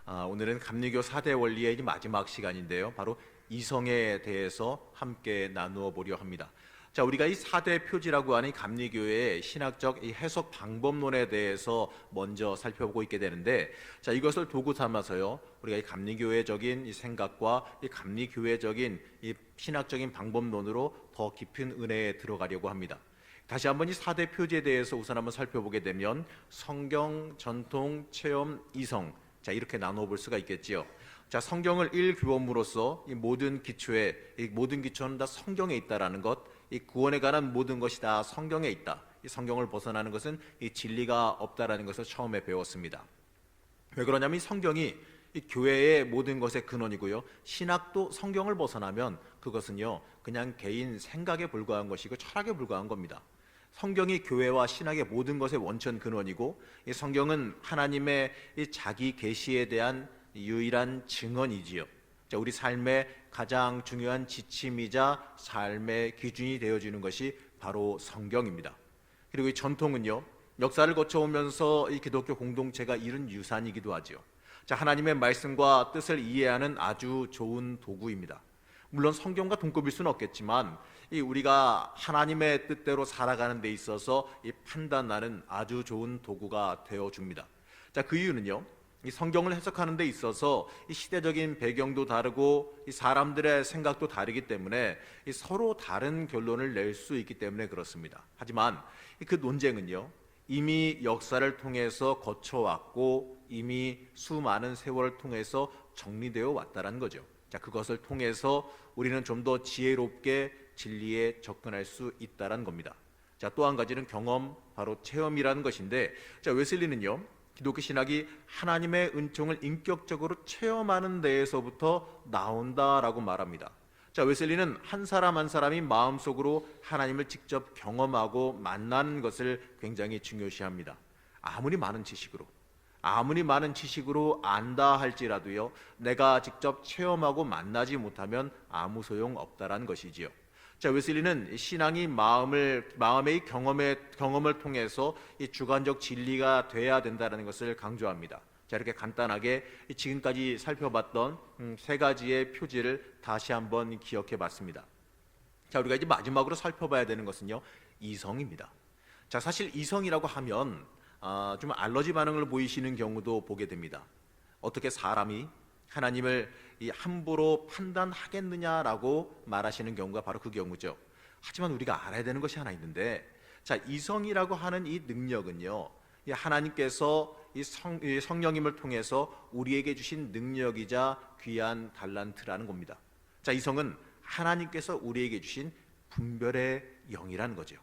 오늘은 감리교 4대 원리의 마지막 시간인데요. 바로 이성에 대해서 함께 나누어 보려 합니다. 자, 우리가 이 4대 표지라고 하는 감리교의 신학적 이 해석 방법론에 대해서 먼저 살펴보고 있게 되는데, 자, 이것을 도구 삼아서요, 우리가 이 감리교회적인 이 생각과 이 감리교회적인 이 신학적인 방법론으로 더 깊은 은혜에 들어가려고 합니다. 다시 한번 이 4대 표지에 대해서 우선 한번 살펴보게 되면 성경, 전통, 체험, 이성, 자, 이렇게 나눠 볼 수가 있겠지요. 자, 성경을 일교범으로서 이 모든 기초는 다 성경에 있다라는 것, 이 구원에 관한 모든 것이 다 성경에 있다. 이 성경을 벗어나는 것은 이 진리가 없다라는 것을 처음에 배웠습니다. 왜 그러냐면 이 성경이 이 교회의 모든 것의 근원이고요. 신학도 성경을 벗어나면 그것은요, 그냥 개인 생각에 불과한 것이고 철학에 불과한 겁니다. 성경이 교회와 신학의 모든 것의 원천 근원이고, 이 성경은 하나님의 이 자기 계시에 대한 유일한 증언이지요. 자, 우리 삶의 가장 중요한 지침이자 삶의 기준이 되어주는 것이 바로 성경입니다. 그리고 이 전통은요, 역사를 거쳐오면서 이 기독교 공동체가 이룬 유산이기도 하지요. 자, 하나님의 말씀과 뜻을 이해하는 아주 좋은 도구입니다. 물론 성경과 동급일 수는 없겠지만 우리가 하나님의 뜻대로 살아가는 데 있어서 이 판단하는 아주 좋은 도구가 되어줍니다. 자, 그 이유는요, 이 성경을 해석하는 데 있어서 이 시대적인 배경도 다르고 이 사람들의 생각도 다르기 때문에 이 서로 다른 결론을 낼 수 있기 때문에 그렇습니다. 하지만 그 논쟁은요, 이미 역사를 통해서 거쳐왔고 이미 수많은 세월을 통해서 정리되어 왔다는 거죠. 자, 그것을 통해서 우리는 좀 더 지혜롭게 진리에 접근할 수 있다는 겁니다. 자, 또 한 가지는 경험, 바로 체험이라는 것인데, 자, 웨슬리는요, 기독교 신학이 하나님의 은총을 인격적으로 체험하는 데에서부터 나온다라고 말합니다. 자, 웨슬리는 한 사람 한 사람이 마음속으로 하나님을 직접 경험하고 만나는 것을 굉장히 중요시합니다. 아무리 많은 지식으로 안다 할지라도요, 내가 직접 체험하고 만나지 못하면 아무 소용 없다라는 것이지요. 자, 웨슬리는 신앙이 마음의 경험을 통해서 이 주관적 진리가 돼야 된다는 것을 강조합니다. 자, 이렇게 간단하게 지금까지 살펴봤던 세 가지의 표지를 다시 한번 기억해 봤습니다. 자, 우리가 이제 마지막으로 살펴봐야 되는 것은요, 이성입니다. 자, 사실 이성이라고 하면 좀 알러지 반응을 보이시는 경우도 보게 됩니다. 어떻게 사람이 하나님을 함부로 판단하겠느냐라고 말하시는 경우가 바로 그 경우죠. 하지만 우리가 알아야 되는 것이 하나 있는데, 자, 이성이라고 하는 이 능력은요, 하나님께서 이 성령님을 통해서 우리에게 주신 능력이자 귀한 달란트라는 겁니다. 자, 이성은 하나님께서 우리에게 주신 분별의 영이라는 거죠.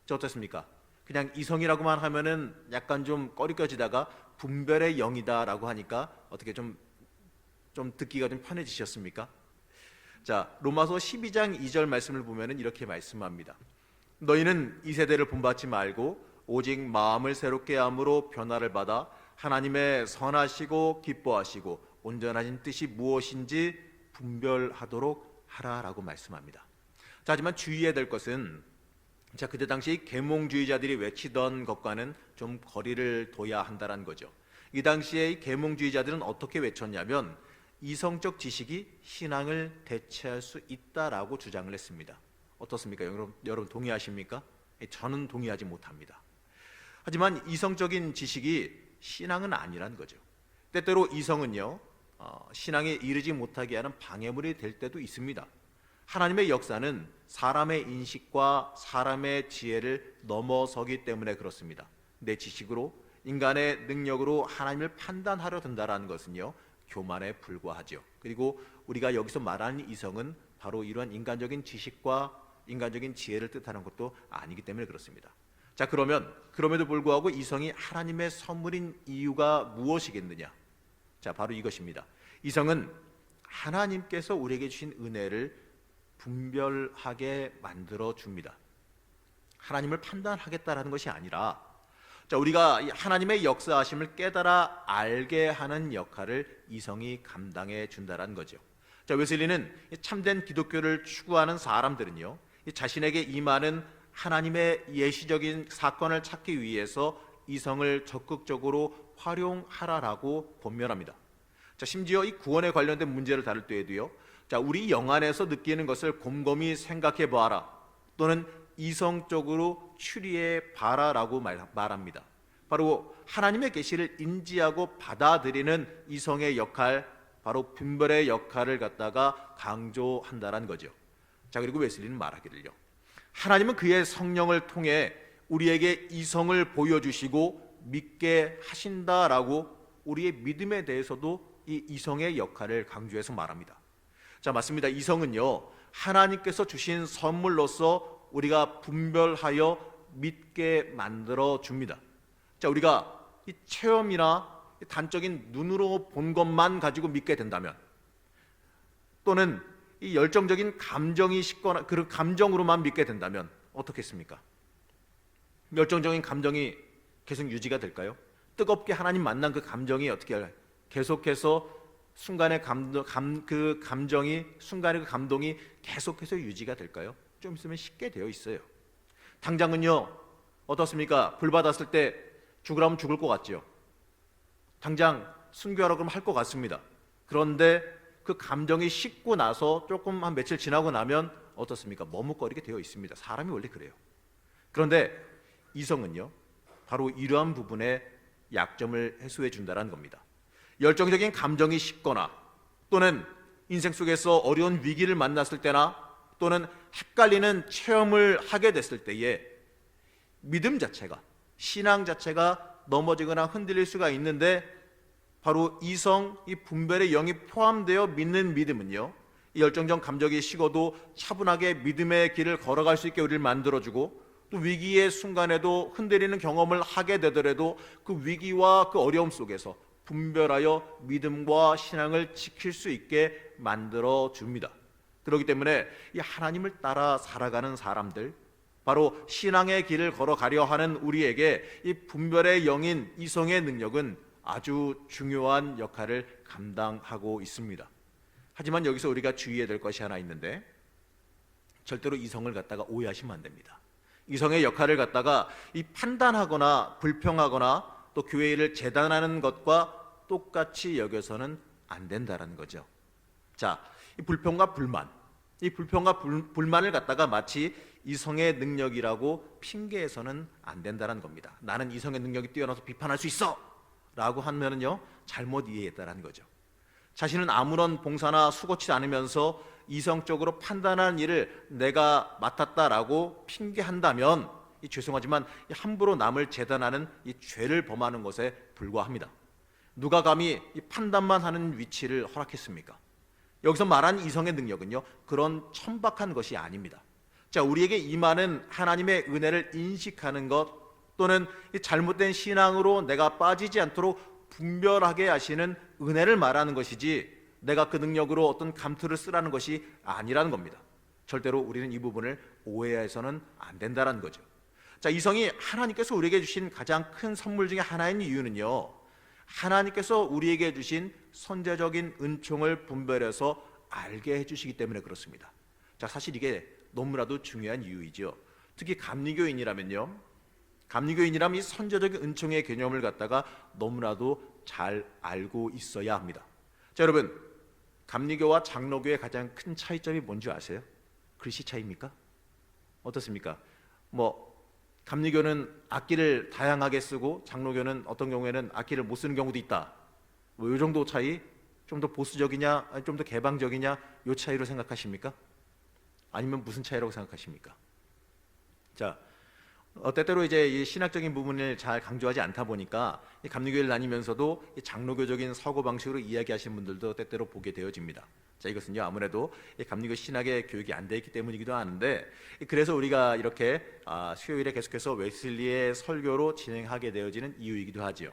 자, 어떻습니까? 그냥 이성이라고만 하면은 약간 좀 꺼리껴지다가 분별의 영이다라고 하니까 어떻게 좀 듣기가 좀 편해지셨습니까? 자, 로마서 12장 2절 말씀을 보면은 이렇게 말씀합니다. 너희는 이 세대를 본받지 말고 오직 마음을 새롭게 함으로 변화를 받아 하나님의 선하시고 기뻐하시고 온전하신 뜻이 무엇인지 분별하도록 하라라고 말씀합니다. 자, 하지만 주의해야 될 것은, 자, 그때 당시 계몽주의자들이 외치던 것과는 좀 거리를 둬야 한다는 거죠. 이 당시에 계몽주의자들은 어떻게 외쳤냐면 이성적 지식이 신앙을 대체할 수 있다라고 주장을 했습니다. 어떻습니까? 여러분 동의하십니까? 저는 동의하지 못합니다. 하지만 이성적인 지식이 신앙은 아니라는 거죠. 때때로 이성은요, 신앙에 이르지 못하게 하는 방해물이 될 때도 있습니다. 하나님의 역사는 사람의 인식과 사람의 지혜를 넘어서기 때문에 그렇습니다. 내 지식으로, 인간의 능력으로 하나님을 판단하려 든다는 것은요, 교만에 불과하죠. 그리고 우리가 여기서 말하는 이성은 바로 이러한 인간적인 지식과 인간적인 지혜를 뜻하는 것도 아니기 때문에 그렇습니다. 자, 그럼에도 불구하고 이성이 하나님의 선물인 이유가 무엇이겠느냐? 자, 바로 이것입니다. 이성은 하나님께서 우리에게 주신 은혜를 분별하게 만들어 줍니다. 하나님을 판단하겠다라는 것이 아니라, 자, 우리가 하나님의 역사하심을 깨달아 알게 하는 역할을 이성이 감당해 준다라는 거죠. 자, 웨슬리는 참된 기독교를 추구하는 사람들은요, 자신에게 임하는 하나님의 예시적인 사건을 찾기 위해서 이성을 적극적으로 활용하라라고 권면합니다. 자, 심지어 이 구원에 관련된 문제를 다룰 때에도요. 자, 우리 영 안에서 느끼는 것을 곰곰이 생각해 보아라. 또는 이성적으로 추리해 봐라라고 말합니다. 바로 하나님의 계시를 인지하고 받아들이는 이성의 역할, 바로 분별의 역할을 갖다가 강조한다는 거죠. 자, 그리고 웨슬리는 말하기를요. 하나님은 그의 성령을 통해 우리에게 이성을 보여주시고 믿게 하신다라고 우리의 믿음에 대해서도 이 이성의 역할을 강조해서 말합니다. 자, 맞습니다. 이성은요, 하나님께서 주신 선물로서 우리가 분별하여 믿게 만들어 줍니다. 자, 우리가 이 체험이나 단적인 눈으로 본 것만 가지고 믿게 된다면, 또는 이 열정적인 감정이 식거나 그 감정으로만 믿게 된다면 어떻겠습니까? 열정적인 감정이 계속 유지가 될까요? 뜨겁게 하나님 만난 그 감정이 어떻게 할까요? 계속해서 순간의 그 감정이, 순간의 그 감동이 계속해서 유지가 될까요? 좀 있으면 식게 되어 있어요. 당장은요, 어떻습니까? 불 받았을 때 죽으라면 죽을 것 같죠. 당장 순교하라고 그러면 할 것 같습니다. 그런데 그 감정이 식고 나서 조금 한 며칠 지나고 나면 어떻습니까? 머뭇거리게 되어 있습니다. 사람이 원래 그래요. 그런데 이성은요, 바로 이러한 부분에 약점을 해소해 준다는 겁니다. 열정적인 감정이 식거나, 또는 인생 속에서 어려운 위기를 만났을 때나, 또는 헷갈리는 체험을 하게 됐을 때에 믿음 자체가, 신앙 자체가 넘어지거나 흔들릴 수가 있는데, 바로 이성, 이 분별의 영이 포함되어 믿는 믿음은요, 이 열정적 감정이 식어도 차분하게 믿음의 길을 걸어갈 수 있게 우리를 만들어주고, 또 위기의 순간에도 흔들리는 경험을 하게 되더라도 그 위기와 그 어려움 속에서 분별하여 믿음과 신앙을 지킬 수 있게 만들어 줍니다. 그렇기 때문에 이 하나님을 따라 살아가는 사람들, 바로 신앙의 길을 걸어가려 하는 우리에게 이 분별의 영인 이성의 능력은 아주 중요한 역할을 감당하고 있습니다. 하지만 여기서 우리가 주의해야 될 것이 하나 있는데, 절대로 이성을 갖다가 오해하시면 안 됩니다. 이성의 역할을 갖다가 이 판단하거나 불평하거나 또 교회 일을 재단하는 것과 똑같이 여겨서는 안 된다는 거죠. 자, 이 불평과 불만, 이 불평과 불만을 갖다가 마치 이성의 능력이라고 핑계해서는 안 된다는 겁니다. 나는 이성의 능력이 뛰어나서 비판할 수 있어 라고 하면은요, 잘못 이해했다는 거죠. 자신은 아무런 봉사나 수고치 않으면서 이성적으로 판단하는 일을 내가 맡았다라고 핑계한다면, 이 죄송하지만 함부로 남을 재단하는 이 죄를 범하는 것에 불과합니다. 누가 감히 이 판단만 하는 위치를 허락했습니까? 여기서 말한 이성의 능력은요, 그런 천박한 것이 아닙니다. 자, 우리에게 임하는 하나님의 은혜를 인식하는 것, 또는 이 잘못된 신앙으로 내가 빠지지 않도록 분별하게 하시는 은혜를 말하는 것이지, 내가 그 능력으로 어떤 감투를 쓰라는 것이 아니라는 겁니다. 절대로 우리는 이 부분을 오해해서는 안 된다는 거죠. 자, 이성이 하나님께서 우리에게 주신 가장 큰 선물 중에 하나인 이유는요, 하나님께서 우리에게 주신 선제적인 은총을 분별해서 알게 해주시기 때문에 그렇습니다. 자, 사실 이게 너무나도 중요한 이유이죠. 특히 감리교인이라면요, 감리교인이라면 이 선제적인 은총의 개념을 갖다가 너무나도 잘 알고 있어야 합니다. 자, 여러분, 감리교와 장로교의 가장 큰 차이점이 뭔지 아세요? 글씨 차이입니까? 어떻습니까? 감리교는 악기를 다양하게 쓰고 장로교는 어떤 경우에는 악기를 못 쓰는 경우도 있다. 이 정도 차이? 좀 더 보수적이냐, 아니 좀 더 개방적이냐, 이 차이로 생각하십니까? 아니면 무슨 차이라고 생각하십니까? 자, 때때로 이제 이 신학적인 부분을 잘 강조하지 않다 보니까 이 감리교회를 다니면서도 이 장로교적인 사고 방식으로 이야기하시는 분들도 때때로 보게 되어집니다. 자, 이것은요, 아무래도 이 감리교 신학의 교육이 안 돼 있기 때문이기도 하는데, 그래서 우리가 이렇게 수요일에 계속해서 웨슬리의 설교로 진행하게 되어지는 이유이기도 하지요.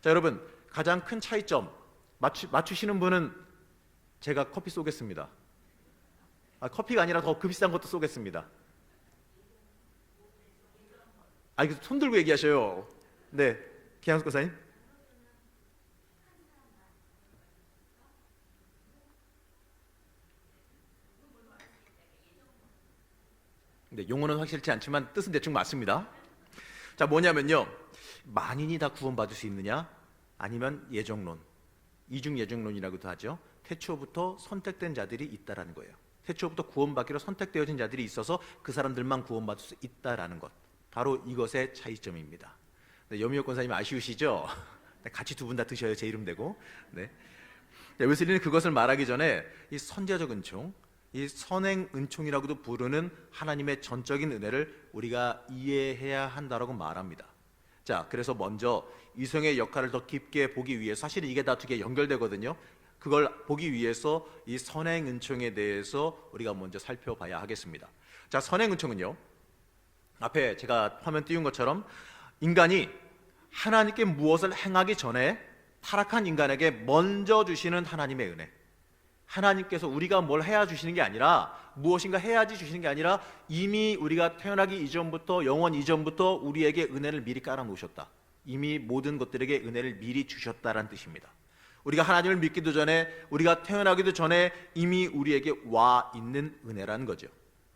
자, 여러분, 가장 큰 차이점 맞추시는 분은 제가 커피 쏘겠습니다. 커피가 아니라 더 그 비싼 것도 쏘겠습니다. 손 들고 얘기하셔요. 네, 김양숙 교사님. 네, 용어는 확실치 않지만 뜻은 대충 맞습니다. 자, 뭐냐면요, 만인이 다 구원받을 수 있느냐, 아니면 예정론, 이중예중론이라고도 하죠. 태초부터 선택된 자들이 있다라는 거예요. 태초부터 구원받기로 선택되어진 자들이 있어서 그 사람들만 구원받을 수 있다라는 것, 바로 이것의 차이점입니다. 네, 여미옥 권사님 아쉬우시죠? 같이 두 분 다 드셔요. 제 이름 대고. 네. 웨슬리는 그것을 말하기 전에 이 선제적 은총, 이 선행 은총이라고도 부르는 하나님의 전적인 은혜를 우리가 이해해야 한다라고 말합니다. 자, 그래서 먼저 이성의 역할을 더 깊게 보기 위해서, 사실 이게 다 두 개 연결되거든요. 그걸 보기 위해서 이 선행 은총에 대해서 우리가 먼저 살펴봐야 하겠습니다. 자, 선행 은총은요, 앞에 제가 화면 띄운 것처럼 인간이 하나님께 무엇을 행하기 전에 타락한 인간에게 먼저 주시는 하나님의 은혜, 하나님께서 우리가 뭘 해야 주시는 게 아니라, 무엇인가 해야지 주시는 게 아니라 이미 우리가 태어나기 이전부터, 영원 이전부터 우리에게 은혜를 미리 깔아놓으셨다. 이미 모든 것들에게 은혜를 미리 주셨다라는 뜻입니다. 우리가 하나님을 믿기도 전에, 우리가 태어나기도 전에 이미 우리에게 와 있는 은혜라는 거죠.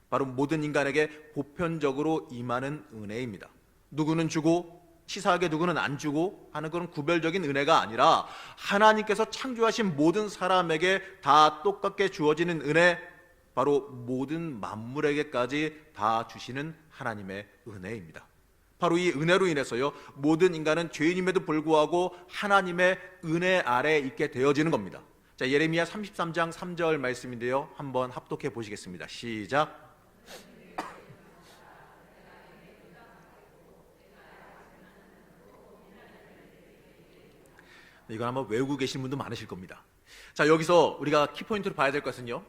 바로 모든 인간에게 보편적으로 임하는 은혜입니다. 누구는 주고 치사하게 누구는 안 주고 하는 그런 구별적인 은혜가 아니라 하나님께서 창조하신 모든 사람에게 다 똑같게 주어지는 은혜, 바로 모든 만물에게까지 다 주시는 하나님의 은혜입니다. 바로 이 은혜로 인해서요, 모든 인간은 죄인임에도 불구하고 하나님의 은혜 아래에 있게 되어지는 겁니다. 자, 예레미야 33장 3절 말씀인데요, 한번 합독해 보시겠습니다. 시작. 이건 아마 외우고 계신 분도 많으실 겁니다. 자, 여기서 우리가 키포인트로 봐야 될 것은요,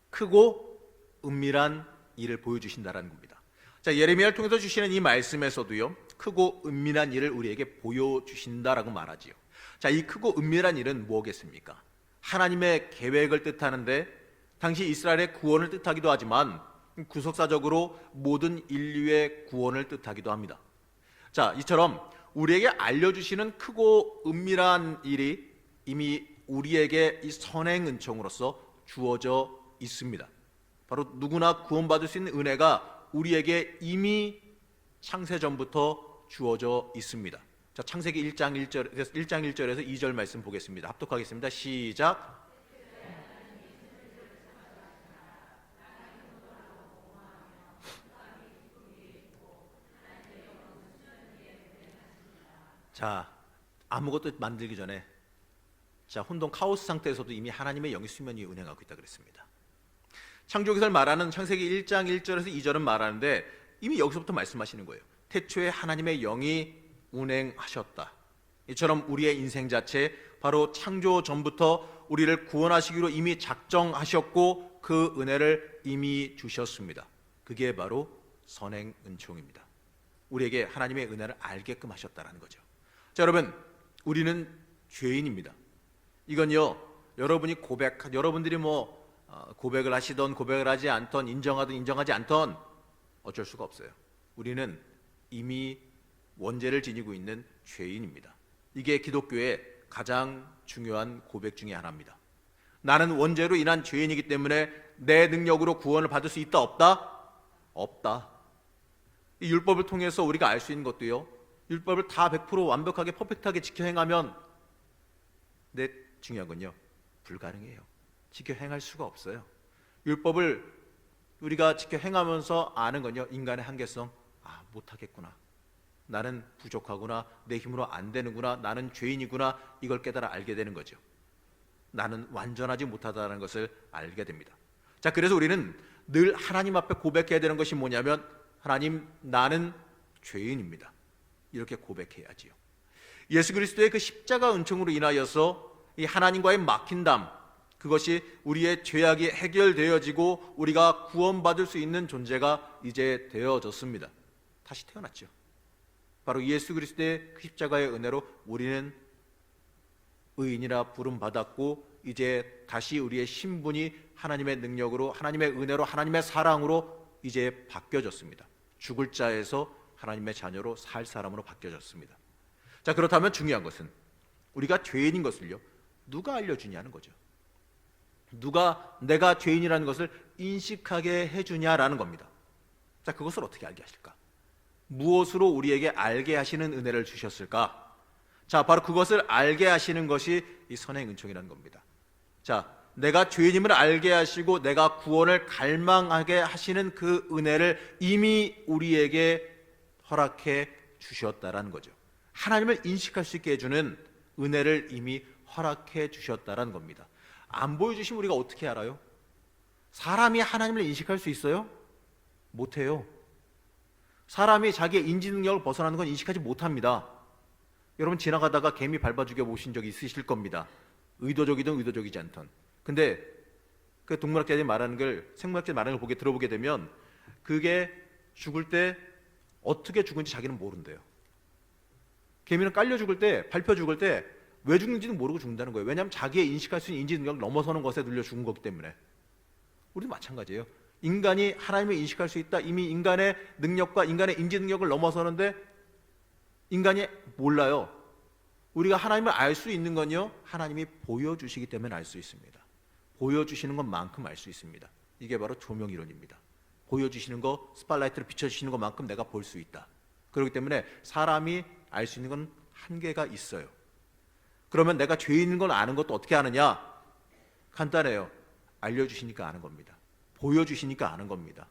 크고 은밀한 일을 보여주신다라는 겁니다. 자, 예레미야를 통해서 주시는 이 말씀에서도요, 크고 은밀한 일을 우리에게 보여주신다라고 말하지요. 자, 이 크고 은밀한 일은 뭐겠습니까? 하나님의 계획을 뜻하는데, 당시 이스라엘의 구원을 뜻하기도 하지만 구속사적으로 모든 인류의 구원을 뜻하기도 합니다. 자, 이처럼 우리에게 알려주시는 크고 은밀한 일이 이미 우리에게 이 선행 은총으로서 주어져 있습니다. 바로 누구나 구원받을 수 있는 은혜가 우리에게 이미 창세전부터 주어져 있습니다. 자, 창세기 1장 1절에서 2절 말씀 보겠습니다. 합독하겠습니다. 시작. 자, 아무것도 만들기 전에, 자, 혼돈 카오스 상태에서도 이미 하나님의 영이 수면 위에 운행하고 있다 그랬습니다. 창조기를 말하는 창세기 1장 1절에서 2절은 말하는데 이미 여기서부터 말씀하시는 거예요. 태초에 하나님의 영이 운행하셨다. 이처럼 우리의 인생 자체, 바로 창조 전부터 우리를 구원하시기로 이미 작정하셨고 그 은혜를 이미 주셨습니다. 그게 바로 선행 은총입니다. 우리에게 하나님의 은혜를 알게끔 하셨다는 거죠. 자, 여러분, 우리는 죄인입니다. 이건요, 여러분들이 고백을 하시던 고백을 하지 않던, 인정하든 인정하지 않던 어쩔 수가 없어요. 우리는 이미 원죄를 지니고 있는 죄인입니다. 이게 기독교의 가장 중요한 고백 중에 하나입니다. 나는 원죄로 인한 죄인이기 때문에 내 능력으로 구원을 받을 수 있다, 없다? 없다. 이 율법을 통해서 우리가 알 수 있는 것도요, 율법을 다 100% 완벽하게 퍼펙트하게 지켜 행하면, 중요한 건요, 불가능해요. 지켜 행할 수가 없어요. 율법을 우리가 지켜 행하면서 아는 건요, 인간의 한계성, 못하겠구나, 나는 부족하구나, 내 힘으로 안 되는구나, 나는 죄인이구나, 이걸 깨달아 알게 되는 거죠. 나는 완전하지 못하다는 것을 알게 됩니다. 자, 그래서 우리는 늘 하나님 앞에 고백해야 되는 것이 뭐냐면, 하나님, 나는 죄인입니다. 이렇게 고백해야지요. 예수 그리스도의 그 십자가 은총으로 인하여서 이 하나님과의 막힌 담, 그것이 우리의 죄악이 해결되어지고 우리가 구원받을 수 있는 존재가 이제 되어졌습니다. 다시 태어났죠. 바로 예수 그리스도의 그 십자가의 은혜로 우리는 의인이라 부름받았고, 이제 다시 우리의 신분이 하나님의 능력으로, 하나님의 은혜로, 하나님의 사랑으로 이제 바뀌어졌습니다. 죽을 자에서 하나님의 자녀로 살 사람으로 바뀌어졌습니다. 자, 그렇다면 중요한 것은 우리가 죄인인 것을요, 누가 알려주냐는 거죠. 누가 내가 죄인이라는 것을 인식하게 해주냐라는 겁니다. 자, 그것을 어떻게 알게 하실까? 무엇으로 우리에게 알게 하시는 은혜를 주셨을까? 자, 바로 그것을 알게 하시는 것이 이 선행 은총이라는 겁니다. 자, 내가 죄인임을 알게 하시고 내가 구원을 갈망하게 하시는 그 은혜를 이미 우리에게 허락해 주셨다라는 거죠. 하나님을 인식할 수 있게 해주는 은혜를 이미 허락해 주셨다라는 겁니다. 안 보여주시면 우리가 어떻게 알아요? 사람이 하나님을 인식할 수 있어요? 못해요. 사람이 자기의 인지 능력을 벗어나는 건 인식하지 못합니다. 여러분 지나가다가 개미 밟아 죽여 보신 적 있으실 겁니다. 의도적이든 의도적이지 않든. 근데 그 동물학자들이 말하는 걸, 생물학자들이 말하는 걸 들어보게 되면 그게 죽을 때 어떻게 죽은지 자기는 모른대요. 개미는 깔려 죽을 때, 밟혀 죽을 때 왜 죽는지는 모르고 죽는다는 거예요. 왜냐하면 자기의 인식할 수 있는 인지 능력을 넘어서는 것에 눌려 죽은 거기 때문에. 우리도 마찬가지예요. 인간이 하나님을 인식할 수 있다. 이미 인간의 능력과 인간의 인지 능력을 넘어서는데 인간이 몰라요. 우리가 하나님을 알 수 있는 건요, 하나님이 보여주시기 때문에 알 수 있습니다. 보여주시는 것만큼 알 수 있습니다. 이게 바로 조명이론입니다. 보여주시는 거, 스팟라이트를 비춰주시는 것만큼 내가 볼 수 있다. 그렇기 때문에 사람이 알 수 있는 건 한계가 있어요. 그러면 내가 죄인인 걸 아는 것도 어떻게 아느냐? 간단해요. 알려주시니까 아는 겁니다. 보여주시니까 아는 겁니다.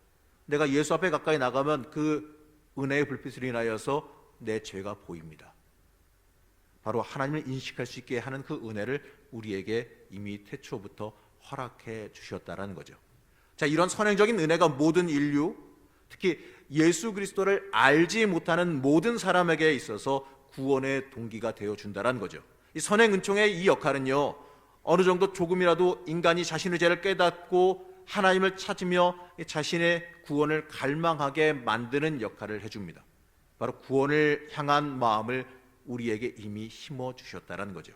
내가 예수 앞에 가까이 나가면 그 은혜의 불빛으로 인하여서 내 죄가 보입니다. 바로 하나님을 인식할 수 있게 하는 그 은혜를 우리에게 이미 태초부터 허락해 주셨다라는 거죠. 자, 이런 선행적인 은혜가 모든 인류, 특히 예수 그리스도를 알지 못하는 모든 사람에게 있어서 구원의 동기가 되어 준다라는 거죠. 이 선행 은총의 이 역할은요, 어느 정도 조금이라도 인간이 자신의 죄를 깨닫고 하나님을 찾으며 자신의 구원을 갈망하게 만드는 역할을 해줍니다. 바로 구원을 향한 마음을 우리에게 이미 심어 주셨다라는 거죠.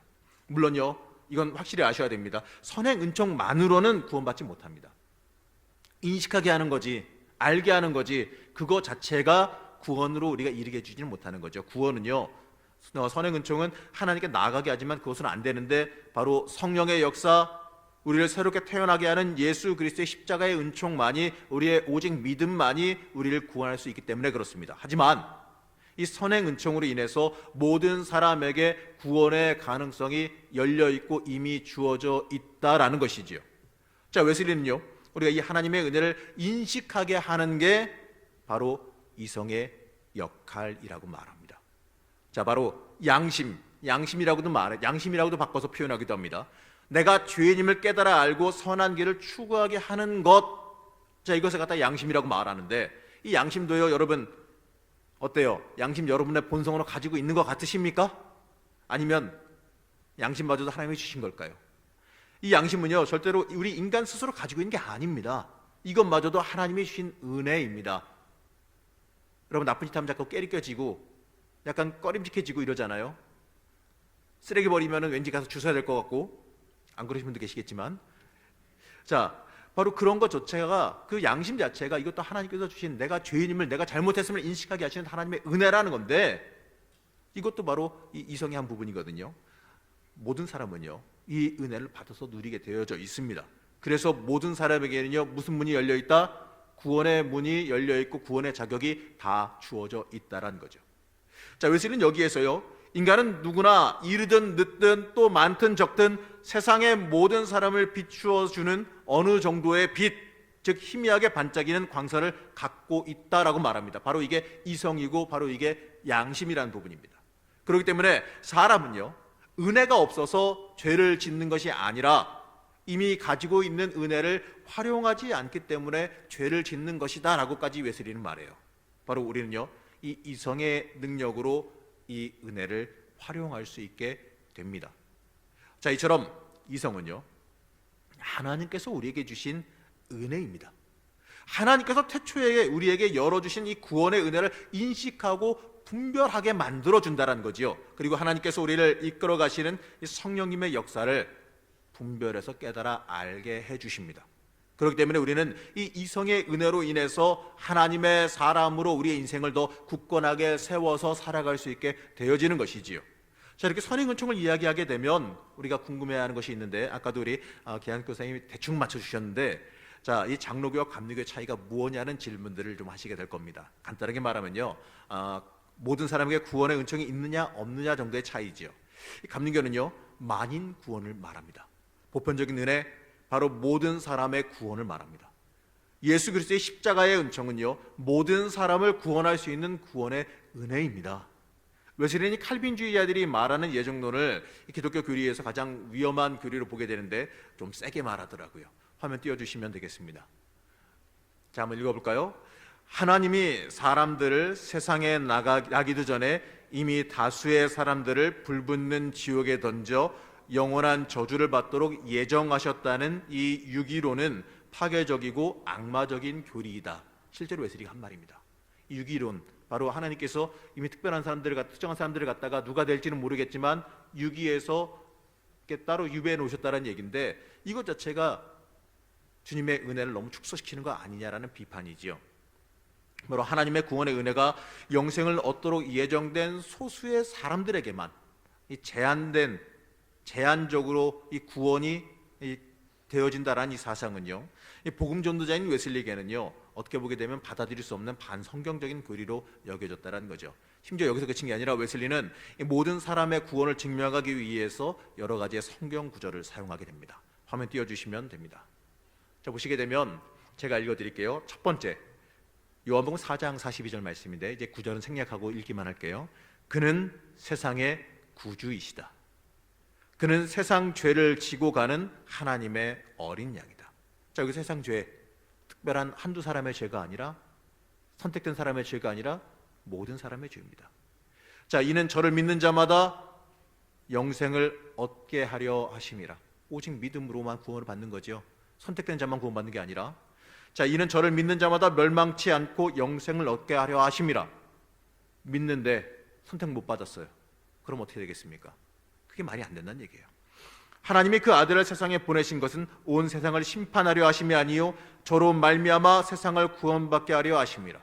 물론요, 이건 확실히 아셔야 됩니다. 선행 은총만으로는 구원받지 못합니다. 인식하게 하는 거지, 알게 하는 거지, 그거 자체가 구원으로 우리가 이르게 해주지는 못하는 거죠. 구원은요, 선행 은총은 하나님께 나아가게 하지만 그것은 안 되는데, 바로 성령의 역사, 우리를 새롭게 태어나게 하는 예수 그리스도의 십자가의 은총만이, 우리의 오직 믿음만이 우리를 구원할 수 있기 때문에 그렇습니다. 하지만 이 선행 은총으로 인해서 모든 사람에게 구원의 가능성이 열려 있고 이미 주어져 있다라는 것이지요. 자, 웨슬리는요, 우리가 이 하나님의 은혜를 인식하게 하는 게 바로 이성의 역할이라고 말합니다. 자, 바로 양심이라고도 양심이라고도 바꿔서 표현하기도 합니다. 내가 죄인임을 깨달아 알고 선한 길을 추구하게 하는 것, 자, 이것을 갖다 양심이라고 말하는데, 이 양심도요, 여러분 어때요? 양심 여러분의 본성으로 가지고 있는 것 같으십니까? 아니면 양심마저도 하나님이 주신 걸까요? 이 양심은요, 절대로 우리 인간 스스로 가지고 있는 게 아닙니다. 이것마저도 하나님이 주신 은혜입니다. 여러분, 나쁜 짓 하면 자꾸 깨리껴지고 약간 꺼림직해지고 이러잖아요. 쓰레기 버리면 왠지 가서 주워야 될 것 같고, 안 그러신 분도 계시겠지만, 자, 바로 그런 것 자체가, 그 양심 자체가 이것도 하나님께서 주신, 내가 죄인임을, 내가 잘못했음을 인식하게 하시는 하나님의 은혜라는 건데, 이것도 바로 이 이성의 한 부분이거든요. 모든 사람은요, 이 은혜를 받아서 누리게 되어져 있습니다. 그래서 모든 사람에게는요, 무슨 문이 열려 있다? 구원의 문이 열려 있고 구원의 자격이 다 주어져 있다라는 거죠. 자, 웨슬리는 여기에서요, 인간은 누구나 이르든 늦든 또 많든 적든 세상의 모든 사람을 비추어 주는 어느 정도의 빛, 즉 희미하게 반짝이는 광선을 갖고 있다라고 말합니다. 바로 이게 이성이고 바로 이게 양심이라는 부분입니다. 그렇기 때문에 사람은요, 은혜가 없어서 죄를 짓는 것이 아니라 이미 가지고 있는 은혜를 활용하지 않기 때문에 죄를 짓는 것이다 라고까지 웨슬리는 말해요. 바로 우리는요, 이 이성의 능력으로 이 은혜를 활용할 수 있게 됩니다. 자, 이처럼 이성은요, 하나님께서 우리에게 주신 은혜입니다. 하나님께서 태초에 우리에게 열어주신 이 구원의 은혜를 인식하고 분별하게 만들어준다는 거지요. 그리고 하나님께서 우리를 이끌어 가시는 이 성령님의 역사를 분별해서 깨달아 알게 해주십니다. 그렇기 때문에 우리는 이 이성의 은혜로 인해서 하나님의 사람으로 우리의 인생을 더 굳건하게 세워서 살아갈 수 있게 되어지는 것이지요. 자, 이렇게 선행은총을 이야기하게 되면 우리가 궁금해하는 것이 있는데, 아까도 우리 계양교 선생님이 대충 맞춰주셨는데, 자, 이 장로교와 감리교의 차이가 무엇냐는 질문들을 좀 하시게 될 겁니다. 간단하게 말하면요, 모든 사람에게 구원의 은총이 있느냐 없느냐 정도의 차이지요. 이 감리교는요, 만인 구원을 말합니다. 보편적인 은혜, 바로 모든 사람의 구원을 말합니다. 예수 그리스도의 십자가의 은총은요, 모든 사람을 구원할 수 있는 구원의 은혜입니다. 웨슬리는 칼빈주의자들이 말하는 예정론을 기독교 교리에서 가장 위험한 교리로 보게 되는데 좀 세게 말하더라고요. 화면 띄워주시면 되겠습니다. 자, 한번 읽어볼까요? 하나님이 사람들을 세상에 나기도 전에 이미 다수의 사람들을 불붙는 지옥에 던져 영원한 저주를 받도록 예정하셨다는 이 유기론은 파괴적이고 악마적인 교리이다. 실제로 웨슬리가 한 말입니다. 이 유기론, 바로 하나님께서 이미 특별한 사람들을, 특정한 사람들을 갖다가 누가 될지는 모르겠지만 유기해서 따로 유배해 놓으셨다는 얘기인데, 이것 자체가 주님의 은혜를 너무 축소시키는 거 아니냐라는 비판이지요. 바로 하나님의 구원의 은혜가 영생을 얻도록 예정된 소수의 사람들에게만 이 제한적으로 이 구원이 되어진다라는 이 사상은요, 이 복음 전도자인 웨슬리에게는요, 어떻게 보게 되면 받아들일 수 없는 반성경적인 교리로 여겨졌다는 거죠. 심지어 여기서 그친 게 아니라 웨슬리는 이 모든 사람의 구원을 증명하기 위해서 여러 가지의 성경 구절을 사용하게 됩니다. 화면 띄워주시면 됩니다. 자, 보시게 되면 제가 읽어드릴게요. 첫 번째, 요한복음 4장 42절 말씀인데, 이제 구절은 생략하고 읽기만 할게요. 그는 세상의 구주이시다. 그는 세상 죄를 지고 가는 하나님의 어린 양이다. 자, 여기 세상 죄, 특별한 한두 사람의 죄가 아니라, 선택된 사람의 죄가 아니라 모든 사람의 죄입니다. 자, 이는 저를 믿는 자마다 영생을 얻게 하려 하심이라. 오직 믿음으로만 구원을 받는 거죠. 선택된 자만 구원받는 게 아니라, 자, 이는 저를 믿는 자마다 멸망치 않고 영생을 얻게 하려 하심이라. 믿는데 선택 못 받았어요. 그럼 어떻게 되겠습니까? 그게 말이 안 된다는 얘기예요. 하나님이 그 아들을 세상에 보내신 것은 온 세상을 심판하려 하심이 아니요 저로 말미암아 세상을 구원받게 하려 하심이라.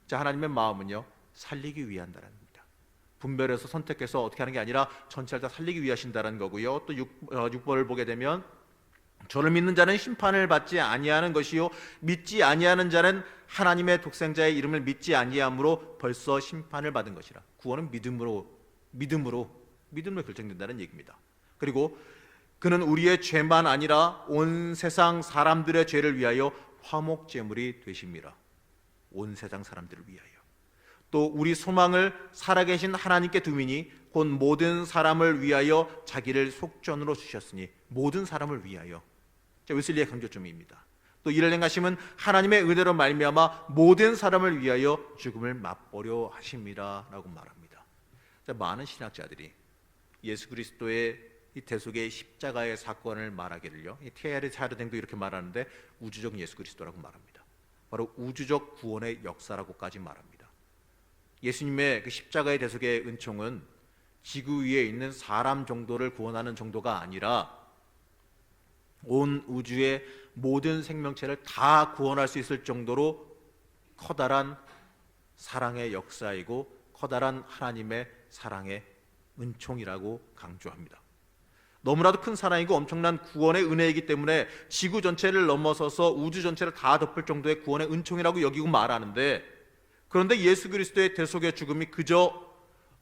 자, 하나님의 마음은요, 살리기 위한다라는 겁니다. 분별해서 선택해서 어떻게 하는 게 아니라 전체를 다 살리기 위하신다는 거고요. 또 6번을 보게 되면 저를 믿는 자는 심판을 받지 아니하는 것이요 믿지 아니하는 자는 하나님의 독생자의 이름을 믿지 아니함으로 벌써 심판을 받은 것이라. 구원은 믿음으로 결정된다는 얘기입니다. 그리고 그는 우리의 죄만 아니라 온 세상 사람들의 죄를 위하여 화목제물이 되심이라. 온 세상 사람들을 위하여. 또 우리 소망을 살아계신 하나님께 두미니 곧 모든 사람을 위하여 자기를 속전으로 주셨으니, 모든 사람을 위하여. 자, 웨슬리의 강조점입니다. 또 이를 행하심은 하나님의 은혜로 말미암아 모든 사람을 위하여 죽음을 맛보려 하심이라 라고 말합니다. 자, 많은 신학자들이 예수 그리스도의 이 대속의 십자가의 사건을 말하기를요, 테야르 차르댕도 이렇게 말하는데 우주적 예수 그리스도라고 말합니다. 바로 우주적 구원의 역사라고까지 말합니다. 예수님의 그 십자가의 대속의 은총은 지구 위에 있는 사람 정도를 구원하는 정도가 아니라 온 우주의 모든 생명체를 다 구원할 수 있을 정도로 커다란 사랑의 역사이고 커다란 하나님의 사랑의 은총이라고 강조합니다. 너무나도 큰 사랑이고 엄청난 구원의 은혜이기 때문에 지구 전체를 넘어서서 우주 전체를 다 덮을 정도의 구원의 은총이라고 여기고 말하는데, 그런데 예수 그리스도의 대속의 죽음이 그저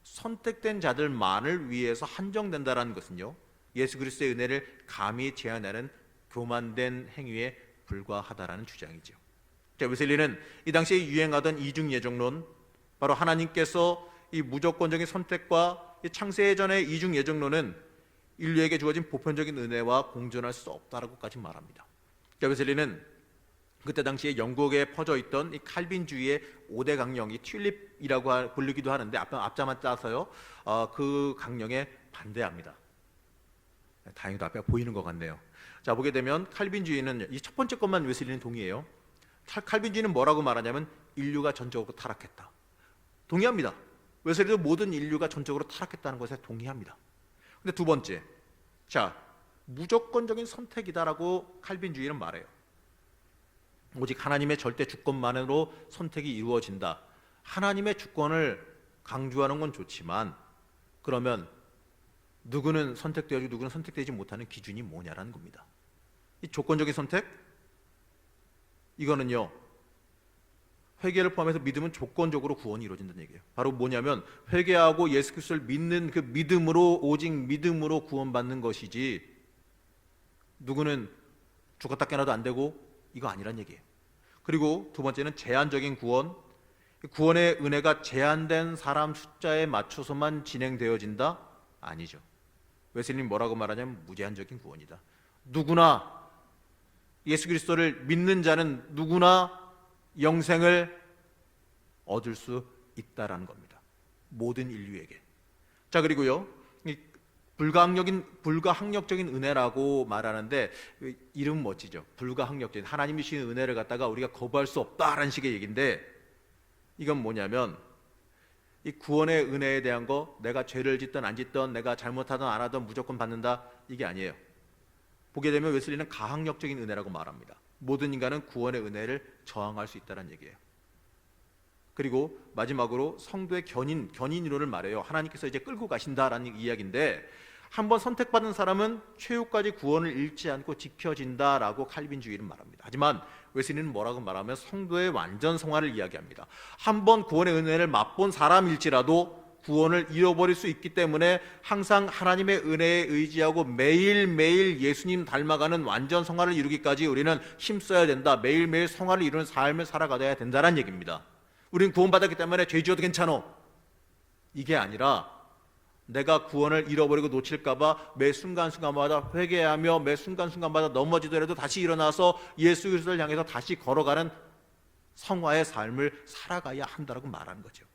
선택된 자들만을 위해서 한정된다는 것은요, 예수 그리스도의 은혜를 감히 제한하는 교만된 행위에 불과하다라는 주장이죠. 자, 웨슬리는 이 당시에 유행하던 이중 예정론, 바로 하나님께서 이 무조건적인 선택과 창세 전의 이중 예정론은 인류에게 주어진 보편적인 은혜와 공존할 수 없다라고까지 말합니다. 자, 웨슬리는 그때 당시에 영국에 퍼져 있던 이 칼빈주의의 5대 강령, 이 튤립이라고 부르기도 하는데 앞자만 따서요, 그 강령에 반대합니다. 다행히도 앞에 보이는 것 같네요. 자, 보게 되면 칼빈주의는 이 첫 번째 것만 웨슬리는 동의해요. 칼빈주의는 뭐라고 말하냐면 인류가 전적으로 타락했다. 동의합니다. 웨슬리도 모든 인류가 전적으로 타락했다는 것에 동의합니다. 근데 두 번째, 자, 무조건적인 선택이다라고 칼빈주의는 말해요. 오직 하나님의 절대 주권만으로 선택이 이루어진다. 하나님의 주권을 강조하는 건 좋지만, 그러면 누구는 선택되어지고 누구는 선택되지 못하는 기준이 뭐냐라는 겁니다. 이 조건적인 선택, 이거는요, 회개를 포함해서 믿음은 조건적으로 구원이 이루어진다는 얘기예요. 바로 뭐냐면 회개하고 예수 그리스도를 믿는 그 믿음으로, 오직 믿음으로 구원받는 것이지 누구는 죽었다 깨나도 안 되고 이거 아니란 얘기예요. 그리고 두 번째는 제한적인 구원. 구원의 은혜가 제한된 사람 숫자에 맞춰서만 진행되어진다? 아니죠. 웨슬리는 뭐라고 말하냐면 무제한적인 구원이다. 누구나 예수 그리스도를 믿는 자는 누구나 영생을 얻을 수 있다라는 겁니다. 모든 인류에게. 자, 그리고요, 이 불가항력적인 은혜라고 말하는데 이름 멋지죠. 불가항력적인, 하나님이 주신 은혜를 갖다가 우리가 거부할 수 없다라는 식의 얘기인데, 이건 뭐냐면 이 구원의 은혜에 대한 거, 내가 죄를 짓든 안 짓든, 내가 잘못하든 안 하든 무조건 받는다, 이게 아니에요. 보게 되면 웨슬리는 가항력적인 은혜라고 말합니다. 모든 인간은 구원의 은혜를 저항할 수 있다는 얘기예요. 그리고 마지막으로 성도의 견인이론을 말해요. 하나님께서 이제 끌고 가신다라는 이야기인데, 한번 선택받은 사람은 최후까지 구원을 잃지 않고 지켜진다라고 칼빈주의는 말합니다. 하지만 웨슬리는 뭐라고 말하면 성도의 완전 성화를 이야기합니다. 한번 구원의 은혜를 맛본 사람일지라도 구원을 잃어버릴 수 있기 때문에 항상 하나님의 은혜에 의지하고 매일매일 예수님 닮아가는 완전 성화를 이루기까지 우리는 힘써야 된다. 매일매일 성화를 이루는 삶을 살아가야 된다는 얘기입니다. 우리는 구원받았기 때문에 죄 지어도 괜찮아, 이게 아니라 내가 구원을 잃어버리고 놓칠까봐 매 순간순간마다 회개하며 매 순간순간마다 넘어지더라도 다시 일어나서 예수 그리스도를 향해서 다시 걸어가는 성화의 삶을 살아가야 한다고 말하는 거죠.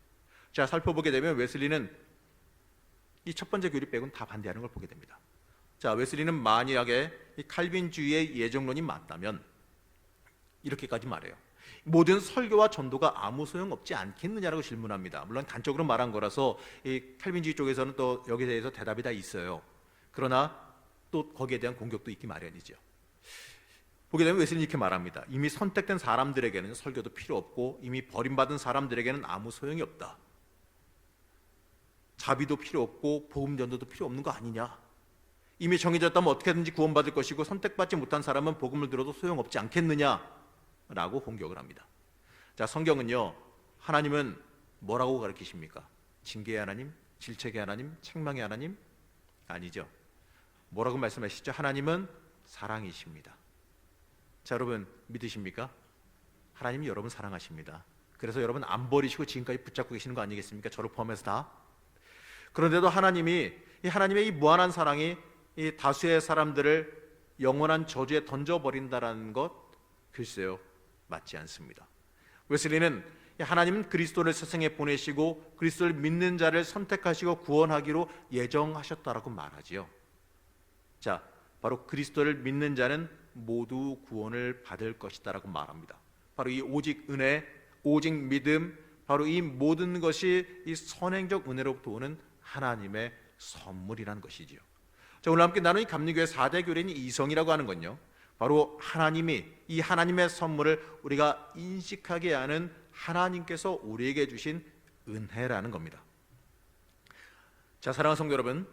자, 살펴보게 되면 웨슬리는 이 첫 번째 교리 빼고는 다 반대하는 걸 보게 됩니다. 자, 웨슬리는 만약에 이 칼빈주의의 예정론이 맞다면 이렇게까지 말해요. 모든 설교와 전도가 아무 소용없지 않겠느냐라고 질문합니다. 물론 단적으로 말한 거라서 이 칼빈주의 쪽에서는 또 여기에 대해서 대답이 다 있어요. 그러나 또 거기에 대한 공격도 있기 마련이죠. 보게 되면 웨슬리는 이렇게 말합니다. 이미 선택된 사람들에게는 설교도 필요 없고 이미 버림받은 사람들에게는 아무 소용이 없다. 자비도 필요 없고 복음 전도도 필요 없는 거 아니냐. 이미 정해졌다면 어떻게든지 구원받을 것이고 선택받지 못한 사람은 복음을 들어도 소용없지 않겠느냐라고 공격을 합니다. 자, 성경은요, 하나님은 뭐라고 가르치십니까? 징계의 하나님, 질책의 하나님, 책망의 하나님? 아니죠. 뭐라고 말씀하시죠? 하나님은 사랑이십니다. 자, 여러분 믿으십니까? 하나님이 여러분 사랑하십니다. 그래서 여러분 안 버리시고 지금까지 붙잡고 계시는 거 아니겠습니까? 저를 포함해서 다. 그런데도 하나님의 이 무한한 사랑이 이 다수의 사람들을 영원한 저주에 던져버린다는 것, 글쎄요, 맞지 않습니다. 웨슬리는 하나님은 그리스도를 세상에 보내시고 그리스도를 믿는 자를 선택하시고 구원하기로 예정하셨다라고 말하지요. 자, 바로 그리스도를 믿는 자는 모두 구원을 받을 것이다라고 말합니다. 바로 이 오직 은혜, 오직 믿음, 바로 이 모든 것이 이 선행적 은혜로부터 오는 하나님의 선물이라는 것이지요. 자, 오늘 함께 나누는 감리교회 4대 교리인 이성이라고 하는 건요, 바로 하나님이 이 하나님의 선물을 우리가 인식하게 하는 하나님께서 우리에게 주신 은혜라는 겁니다. 자, 사랑하는 성도 여러분,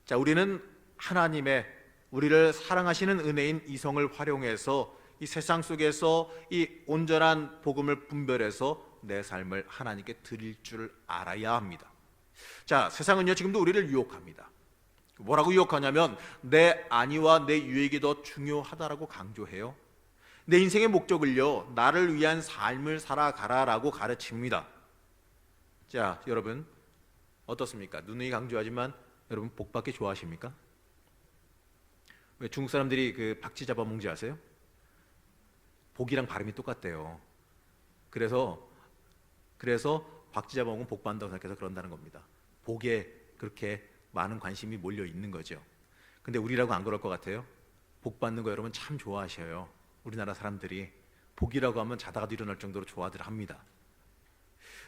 자, 우리는 하나님의 우리를 사랑하시는 은혜인 이성을 활용해서 이 세상 속에서 이 온전한 복음을 분별해서 내 삶을 하나님께 드릴 줄 알아야 합니다. 자, 세상은요 지금도 우리를 유혹합니다. 뭐라고 유혹하냐면 내 안위와 내 유익이 더 중요하다라고 강조해요. 내 인생의 목적을요, 나를 위한 삶을 살아가라라고 가르칩니다. 자, 여러분 어떻습니까? 누누이 강조하지만 여러분 복받기 좋아하십니까? 왜 중국 사람들이 그 박쥐 잡아먹는지 아세요? 복이랑 발음이 똑같대요. 그래서 박쥐 잡아먹으면 복 받는다고 생각해서 그런다는 겁니다. 복에 그렇게 많은 관심이 몰려 있는 거죠. 근데 우리라고 안 그럴 것 같아요? 복 받는 거 여러분 참 좋아하셔요. 우리나라 사람들이 복이라고 하면 자다가도 일어날 정도로 좋아들 합니다.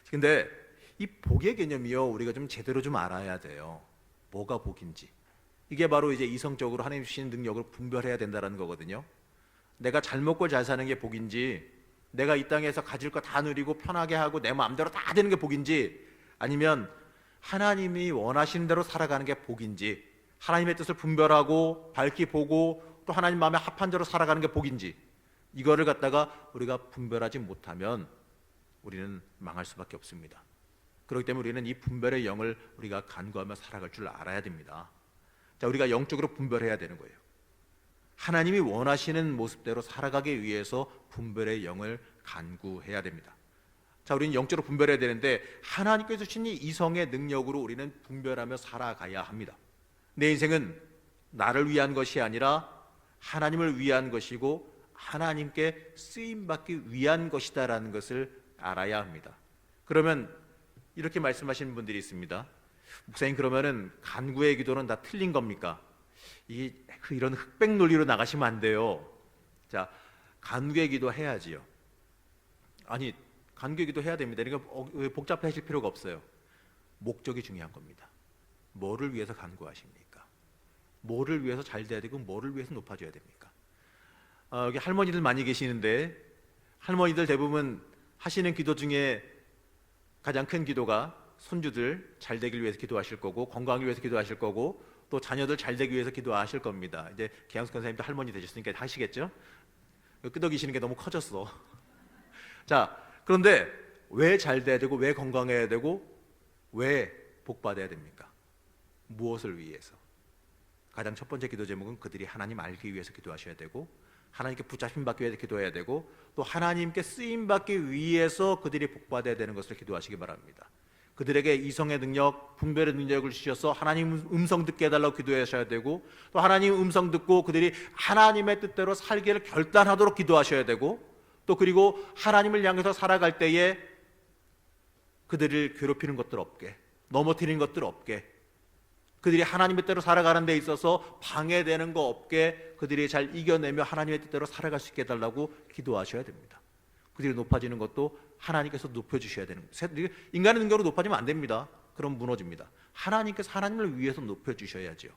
근데 이 복의 개념이요, 우리가 좀 제대로 좀 알아야 돼요. 뭐가 복인지. 이게 바로 이제 이성적으로 하나님 주신 능력을 분별해야 된다는 거거든요. 내가 잘 먹고 잘 사는 게 복인지, 내가 이 땅에서 가질 거 다 누리고 편하게 하고 내 마음대로 다 되는 게 복인지, 아니면 하나님이 원하시는 대로 살아가는 게 복인지, 하나님의 뜻을 분별하고 밝히 보고 또 하나님 마음에 합한 대로 살아가는 게 복인지, 이거를 갖다가 우리가 분별하지 못하면 우리는 망할 수밖에 없습니다. 그렇기 때문에 우리는 이 분별의 영을 우리가 간구하며 살아갈 줄 알아야 됩니다. 자, 우리가 영적으로 분별해야 되는 거예요. 하나님이 원하시는 모습대로 살아가기 위해서 분별의 영을 간구해야 됩니다. 자, 우리는 영적으로 분별해야 되는데 하나님께서 주신 이 이성의 능력으로 우리는 분별하며 살아가야 합니다. 내 인생은 나를 위한 것이 아니라 하나님을 위한 것이고 하나님께 쓰임받기 위한 것이다라는 것을 알아야 합니다. 그러면 이렇게 말씀하시는 분들이 있습니다. 목사님, 그러면은 간구의 기도는 다 틀린 겁니까? 이런 흑백 논리로 나가시면 안 돼요. 자, 간구의 기도 해야지요. 아니, 간구의 기도 해야 됩니다. 그러니까 복잡해질 필요가 없어요. 목적이 중요한 겁니다. 뭐를 위해서 간구하십니까? 뭐를 위해서 잘 돼야 되고 뭐를 위해서 높아져야 됩니까? 여기 할머니들 많이 계시는데 할머니들 대부분 하시는 기도 중에 가장 큰 기도가 손주들 잘 되길 위해서 기도하실 거고 건강을 위해서 기도하실 거고 또 자녀들 잘 되기 위해서 기도하실 겁니다. 이제 계양숙 권사님도 할머니 되셨으니까 하시겠죠? 끄덕이시는 게 너무 커졌어. 자, 그런데 왜 잘 돼야 되고 왜 건강해야 되고 왜 복받아야 됩니까? 무엇을 위해서? 가장 첫 번째 기도 제목은 그들이 하나님 알기 위해서 기도하셔야 되고 하나님께 붙잡힘 받기 위해서 기도해야 되고 또 하나님께 쓰임 받기 위해서 그들이 복받아야 되는 것을 기도하시기 바랍니다. 그들에게 이성의 능력, 분별의 능력을 주셔서 하나님 음성 듣게 해달라고 기도하셔야 되고 또 하나님 음성 듣고 그들이 하나님의 뜻대로 살기를 결단하도록 기도하셔야 되고 또 그리고 하나님을 향해서 살아갈 때에 그들을 괴롭히는 것들 없게, 넘어뜨리는 것들 없게, 그들이 하나님의 뜻대로 살아가는 데 있어서 방해되는 거 없게 그들이 잘 이겨내며 하나님의 뜻대로 살아갈 수 있게 해달라고 기도하셔야 됩니다. 그들이 높아지는 것도 하나님께서 높여주셔야 되는 거예요. 인간의 능력으로 높아지면 안 됩니다. 그럼 무너집니다. 하나님께서 하나님을 위해서 높여주셔야죠.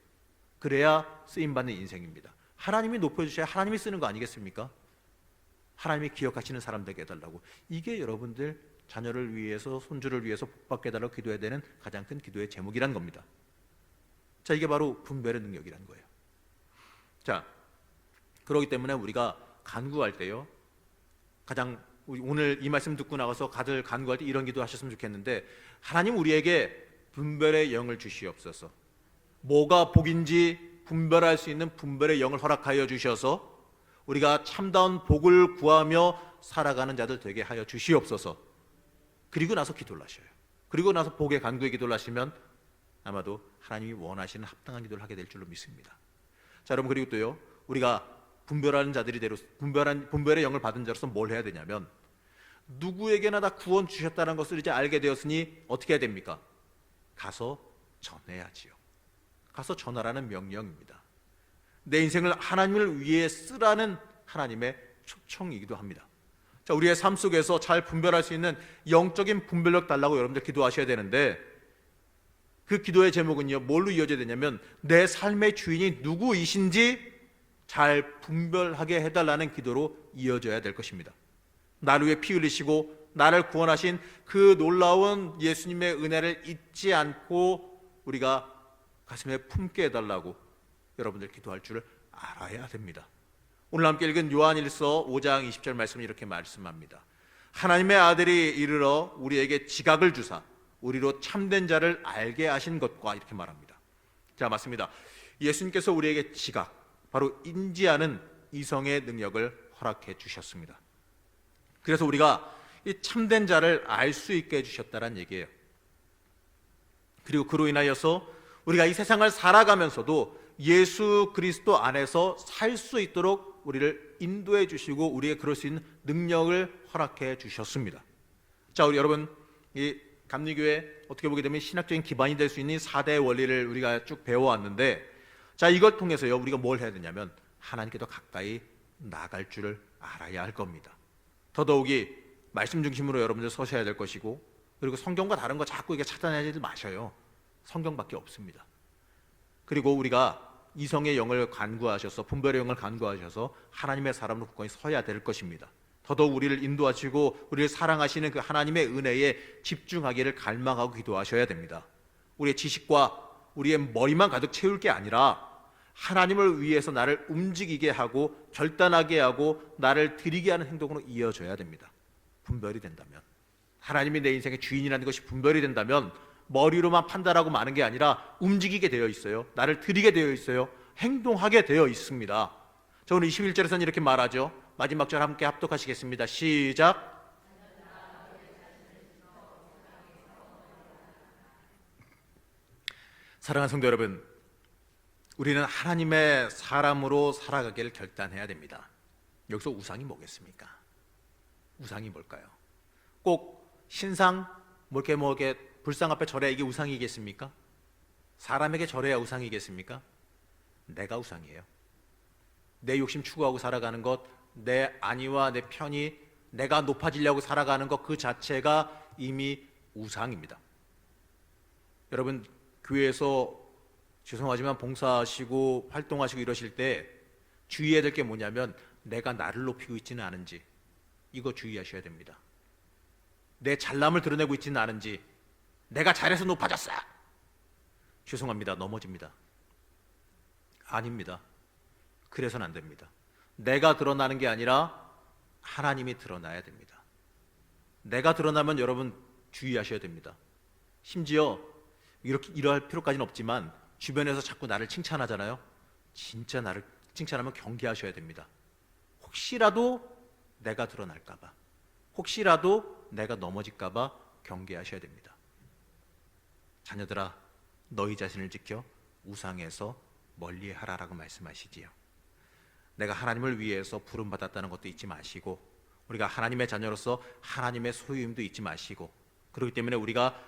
그래야 쓰임받는 인생입니다. 하나님이 높여주셔야 하나님이 쓰는 거 아니겠습니까? 하나님이 기억하시는 사람 되게 해달라고. 이게 여러분들 자녀를 위해서 손주를 위해서 복받게 해달라고 기도해야 되는 가장 큰 기도의 제목이란 겁니다. 자, 이게 바로 분별의 능력이란 거예요. 자, 그렇기 때문에 우리가 간구할 때요, 가장 오늘 이 말씀 듣고 나가서 다들 간구할 때 이런 기도 하셨으면 좋겠는데, 하나님 우리에게 분별의 영을 주시옵소서. 뭐가 복인지 분별할 수 있는 분별의 영을 허락하여 주셔서 우리가 참다운 복을 구하며 살아가는 자들 되게 하여 주시옵소서. 그리고 나서 기도를 하셔요. 그리고 나서 복의 간구의 기도를 하시면 아마도 하나님이 원하시는 합당한 기도를 하게 될 줄로 믿습니다. 자, 여러분, 그리고 또요, 우리가 분별하는 자들이 대로 분별의 영을 받은 자로서 뭘 해야 되냐면, 누구에게나 다 구원 주셨다는 것을 이제 알게 되었으니 어떻게 해야 됩니까? 가서 전해야지요. 가서 전하라는 명령입니다. 내 인생을 하나님을 위해 쓰라는 하나님의 초청이기도 합니다. 자, 우리의 삶 속에서 잘 분별할 수 있는 영적인 분별력 달라고 여러분들 기도하셔야 되는데, 그 기도의 제목은요, 뭘로 이어져야 되냐면 내 삶의 주인이 누구이신지 잘 분별하게 해달라는 기도로 이어져야 될 것입니다. 나를 위해 피 흘리시고 나를 구원하신 그 놀라운 예수님의 은혜를 잊지 않고 우리가 가슴에 품게 해달라고 여러분들 기도할 줄 알아야 됩니다. 오늘 함께 읽은 요한일서 5장 20절 말씀은 이렇게 말씀합니다. 하나님의 아들이 이르러 우리에게 지각을 주사 우리로 참된 자를 알게 하신 것과, 이렇게 말합니다. 자, 맞습니다. 예수님께서 우리에게 지각, 바로 인지하는 이성의 능력을 허락해 주셨습니다. 그래서 우리가 이 참된 자를 알 수 있게 해주셨다는 얘기예요. 그리고 그로 인하여서 우리가 이 세상을 살아가면서도 예수 그리스도 안에서 살 수 있도록 우리를 인도해 주시고 우리의 그럴 수 있는 능력을 허락해 주셨습니다. 자, 우리 여러분, 이 감리교회 어떻게 보게 되면 신학적인 기반이 될 수 있는 4대 원리를 우리가 쭉 배워왔는데, 자, 이걸 통해서요, 우리가 뭘 해야 되냐면 하나님께 더 가까이 나갈 줄을 알아야 할 겁니다. 더더욱이 말씀 중심으로 여러분들 서셔야 될 것이고, 그리고 성경과 다른 거 자꾸 이게 찾아내지 마셔요. 성경밖에 없습니다. 그리고 우리가 이성의 영을 간구하셔서, 분별의 영을 간구하셔서 하나님의 사람으로 굳건히 서야 될 것입니다. 더더욱 우리를 인도하시고 우리를 사랑하시는 그 하나님의 은혜에 집중하기를 갈망하고 기도하셔야 됩니다. 우리의 지식과 우리의 머리만 가득 채울 게 아니라 하나님을 위해서 나를 움직이게 하고 결단하게 하고 나를 드리게 하는 행동으로 이어져야 됩니다. 분별이 된다면. 하나님이 내 인생의 주인이라는 것이 분별이 된다면 머리로만 판단하고 마는 게 아니라 움직이게 되어 있어요. 나를 드리게 되어 있어요. 행동하게 되어 있습니다. 자, 오늘 21절에서는 이렇게 말하죠. 마지막 절 함께 합독하시겠습니다. 시작. 사랑하는 성도 여러분, 우리는 하나님의 사람으로 살아가기를 결단해야 됩니다. 여기서 우상이 뭐겠습니까? 우상이 뭘까요? 꼭 신상, 뭐게 불상 앞에 절해야 이게 우상이겠습니까? 사람에게 절해야 우상이겠습니까? 내가 우상이에요. 내 욕심 추구하고 살아가는 것, 내 안위와 내 편의, 내가 높아지려고 살아가는 것 그 자체가 이미 우상입니다. 여러분, 교회에서 죄송하지만 봉사하시고 활동하시고 이러실 때 주의해야 될 게 뭐냐면 내가 나를 높이고 있지는 않은지 이거 주의하셔야 됩니다. 내 잘남을 드러내고 있지는 않은지 내가 잘해서 높아졌어. 죄송합니다. 넘어집니다. 아닙니다. 그래서는 안 됩니다. 내가 드러나는 게 아니라 하나님이 드러나야 됩니다. 내가 드러나면 여러분 주의하셔야 됩니다. 심지어 이렇게 이러할 필요까지는 없지만 주변에서 자꾸 나를 칭찬하잖아요. 진짜 나를 칭찬하면 경계하셔야 됩니다. 혹시라도 내가 드러날까봐, 혹시라도 내가 넘어질까봐 경계하셔야 됩니다. 자녀들아, 너희 자신을 지켜 우상에서 멀리하라라고 말씀하시지요. 내가 하나님을 위해서 부름받았다는 것도 잊지 마시고, 우리가 하나님의 자녀로서 하나님의 소유임도 잊지 마시고, 그렇기 때문에 우리가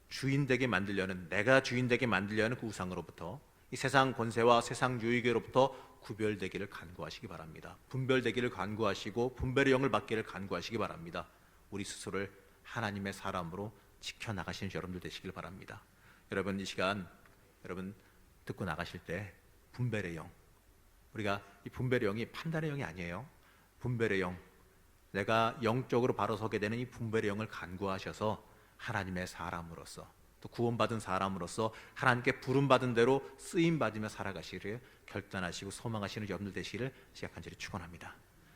주인되게 만들려는, 내가 주인되게 만들려는 그 우상으로부터, 이 세상 권세와 세상 유익으로부터 구별되기를 간구하시기 바랍니다. 분별되기를 간구하시고 분별의 영을 받기를 간구하시기 바랍니다. 우리 스스로를 하나님의 사람으로 지켜나가시는 여러분들 되시길 바랍니다. 여러분, 이 시간 여러분 듣고 나가실 때 분별의 영, 우리가 이 분별의 영이 판단의 영이 아니에요. 분별의 영, 내가 영적으로 바로 서게 되는 이 분별의 영을 간구하셔서 하나님의 사람으로서, 또 구원받은 사람으로서 하나님께 부름받은 대로 쓰임받으며 살아가시기를 결단하시고 소망하시는 여러분들 되시기를 시작한 절에 축원합니다.